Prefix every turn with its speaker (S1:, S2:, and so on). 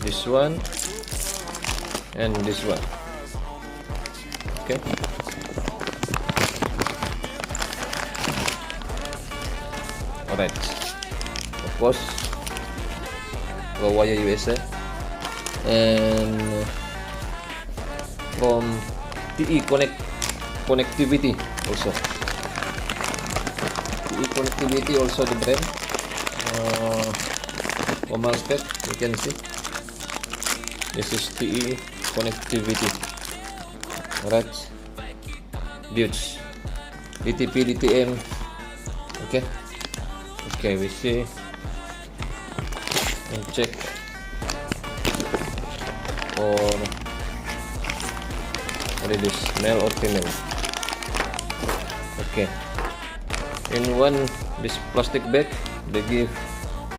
S1: this one, and this one. Okay. Alright. Of course, wire USA, and from TE connectivity also. TE connectivity also the brand. Formal spec, you can see. This is TE connectivity. Alright. Dudes. DTP, DTM. Okay. Okay, we see and check for what it is, male or female. Okay. In one this plastic bag they give